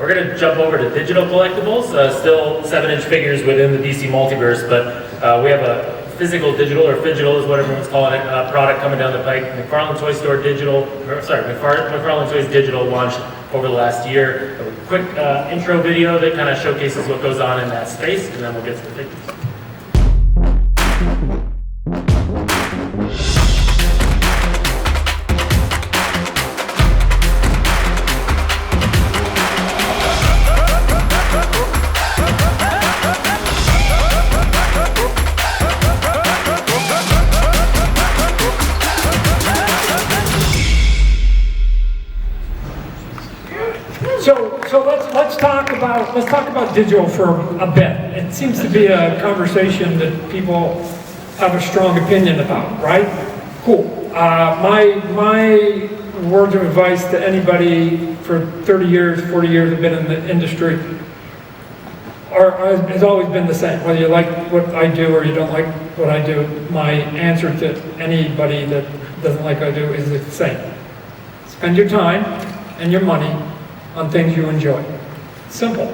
We're going to jump over to digital collectibles, still 7-inch figures within the DC multiverse, but we have a physical digital, or phygital is what everyone's calling it, product coming down the pike. McFarlane Toys McFarlane Toys Digital launched over the last year. A quick intro video that kind of showcases what goes on in that space, and then we'll get to the figures. So let's talk about digital for a bit. It seems to be a conversation that people have a strong opinion about, right? Cool. My words of advice to anybody for 30 years, 40 years I've been in the industry has always been the same. Whether you like what I do or you don't like what I do, my answer to anybody that doesn't like what I do is the same. Spend your time and your money on things you enjoy. Simple,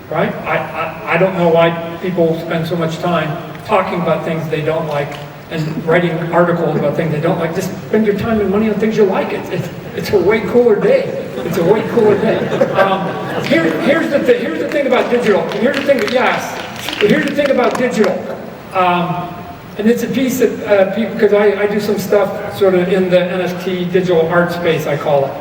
right? I don't know why people spend so much time talking about things they don't like and writing articles about things they don't like. Just spend your time and money on things you like. It's a way cooler day. It's a way cooler day. Here's the thing about digital. Here's the thing about digital. And it's a piece that people, because I do some stuff sort of in the NFT digital art space, I call it.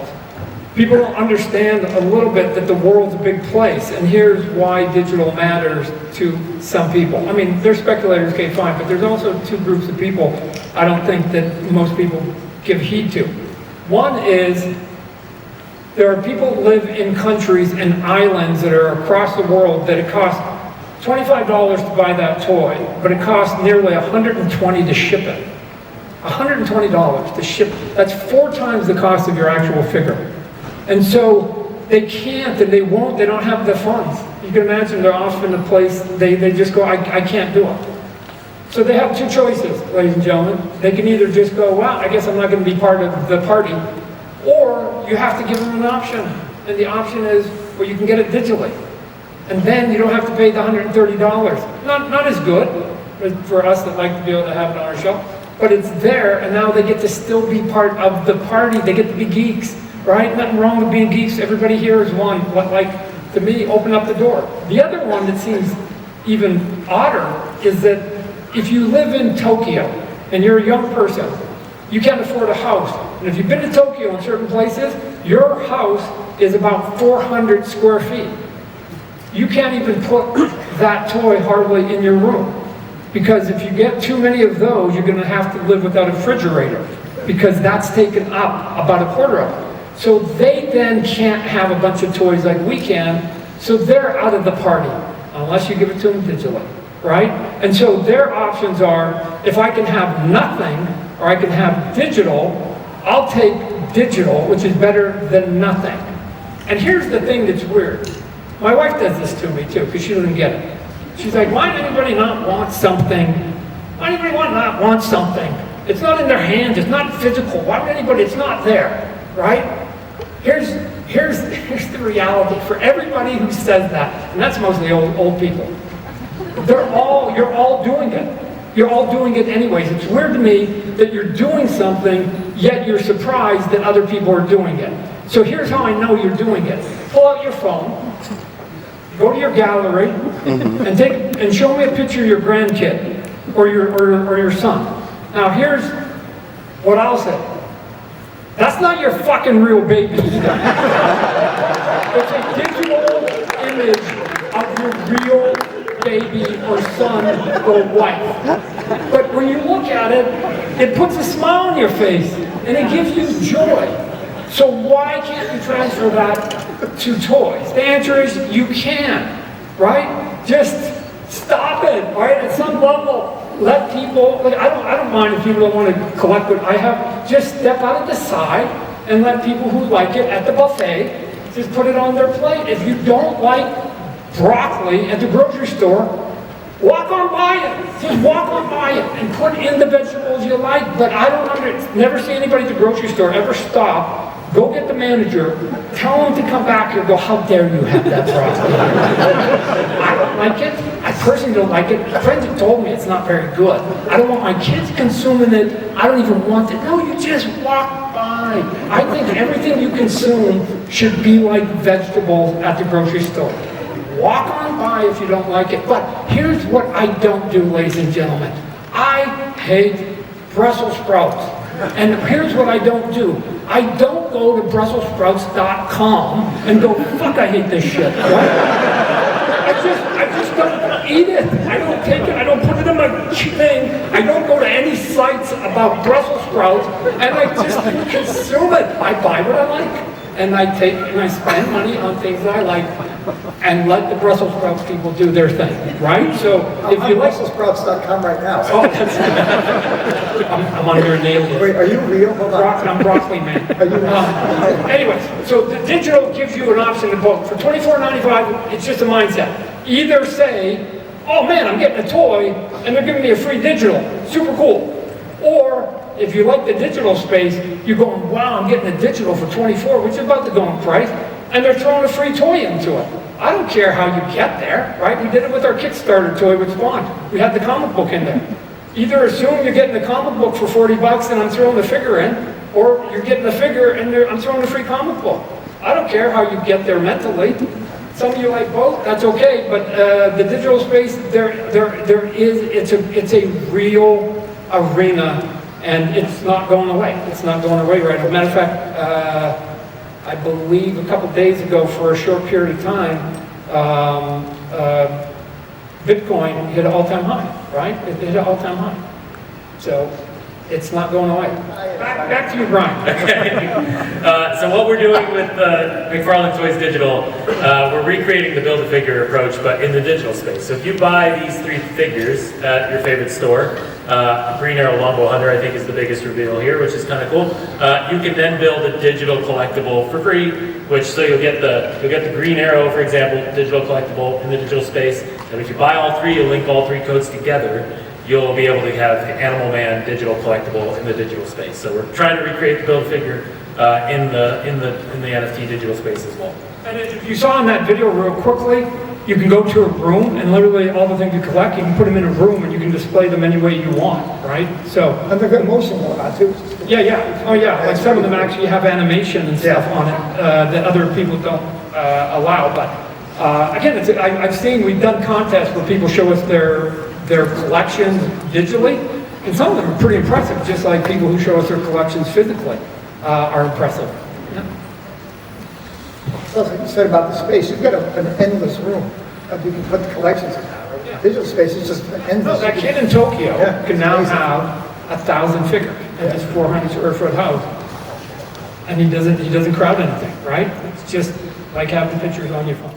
People don't understand a little bit that the world's a big place, and here's why digital matters to some people. I mean, there's speculators, okay, fine, but there's also two groups of people I don't think that most people give heed to. One is, there are people who live in countries and islands that are across the world that it costs $25 to buy that toy, but it costs nearly $120 to ship it. $120 to ship. That's 4 times the cost of your actual figure. And so they can't and they won't, they don't have the funds. You can imagine they're off in a place, they just go, I can't do it. So they have 2 choices, ladies and gentlemen. They can either just go, well, I guess I'm not going to be part of the party, or you have to give them an option. And the option is, well, you can get it digitally. And then you don't have to pay the $130. Not as good for us that like to be able to have it on our shelf, but it's there, and now they get to still be part of the party. They get to be geeks. Right? Nothing wrong with being geeks. Everybody here is one. Like, to me, open up the door. The other one that seems even odder is that if you live in Tokyo and you're a young person, you can't afford a house. And if you've been to Tokyo in certain places, your house is about 400 square feet. You can't even put that toy hardly in your room. Because if you get too many of those, you're going to have to live without a refrigerator. Because that's taken up about a quarter of it. So they then can't have a bunch of toys like we can, so they're out of the party, unless you give it to them digitally, right? And so their options are, if I can have nothing, or I can have digital, I'll take digital, which is better than nothing. And here's the thing that's weird. My wife does this to me too, because she doesn't get it. She's like, why does anybody not want something? Why does anybody not want something? It's not in their hands, it's not physical. Why would anybody, it's not there, right? Here's the reality for everybody who says that, and that's mostly old people. You're all doing it. You're all doing it anyways. It's weird to me that you're doing something, yet you're surprised that other people are doing it. So here's how I know you're doing it. Pull out your phone, go to your gallery, and show me a picture of your grandkid or your son. Now here's what I'll say. That's not your fucking real baby either. It's a digital image of your real baby or son or wife. But when you look at it, it puts a smile on your face and it gives you joy. So why can't you transfer that to toys? The answer is you can, right? Just stop it, right? At some level. Let people, like, I don't mind if people don't want to collect what I have, just step out of the side and let people who like it at the buffet, just put it on their plate. If you don't like broccoli at the grocery store, walk on by it. Just walk on by it and put in the vegetables you like. But I don't never see anybody at the grocery store ever stop go get the manager, tell him to come back here, go, how dare you have that product? I don't like it. I personally don't like it. Friends have told me it's not very good. I don't want my kids consuming it. I don't even want it. No, you just walk by. I think everything you consume should be like vegetables at the grocery store. Walk on by if you don't like it. But here's what I don't do, ladies and gentlemen. I hate Brussels sprouts. And here's what I don't do. I don't go to BrusselsSprouts.com and go, fuck, I hate this shit. Right? I just don't eat it. I don't take it. I don't put it in my thing. I don't go to any sites about Brussels sprouts, and I just consume it. I buy what I like, and I take and I spend money on things that I like, and let the Brussels sprouts people do their thing, right? So if you like BrusselsSprouts.com right now. oh, that's, I'm under an alias. Wait, are you real? Hold on. I'm broccoli man. Are you? Anyways, so the digital gives you an option to both. For $24.95, it's just a mindset. Either say, oh man, I'm getting a toy, and they're giving me a free digital. Super cool. Or, if you like the digital space, you're going, wow, I'm getting a digital for $24, which is about the going price, and they're throwing a free toy into it. I don't care how you get there, right? We did it with our Kickstarter toy with Spawn. We had the comic book in there. Either assume you're getting the comic book for 40 bucks and I'm throwing the figure in, or you're getting the figure and I'm throwing a free comic book. I don't care how you get there mentally. Some of you like both, that's okay, but the digital space, it's a real arena, and it's not going away. It's not going away right now. Matter of fact, I believe a couple days ago, for a short period of time, Bitcoin hit an all-time high, right? It hit an all-time high. So it's not going away. Back to you, Brian. So what we're doing with McFarlane Toys Digital, we're recreating the Build-A-Figure approach, but in the digital space. So if you buy these 3 figures at your favorite store, Green Arrow Longbow Hunter, I think, is the biggest reveal here, which is kind of cool. You can then build a digital collectible for free, which, so you'll get the Green Arrow, for example, digital collectible in the digital space. And if you buy all 3, you'll link all 3 codes together. You'll be able to have the Animal Man digital collectible in the digital space. So we're trying to recreate the Build-A-Figure in the NFT digital space as well. And if you saw in that video real quickly, you can go to a room and literally all the things you collect, you can put them in a room and you can display them any way you want, right? So. And they've got motion about too. Yeah. Oh yeah, like some of them actually have animation and stuff on it that other people don't allow. But again, I've seen, we've done contests where people show us their collections digitally, and some of them are pretty impressive, just like people who show us their collections physically are impressive. Yeah. Well, like you said about the space, you've got an endless room that you can put the collections in now. Right? Yeah. Digital space is just endless. No, that kid in Tokyo can now amazing. have 1,000 figures in his 400 square foot house, and he doesn't crowd anything, right? It's just like having pictures on your phone.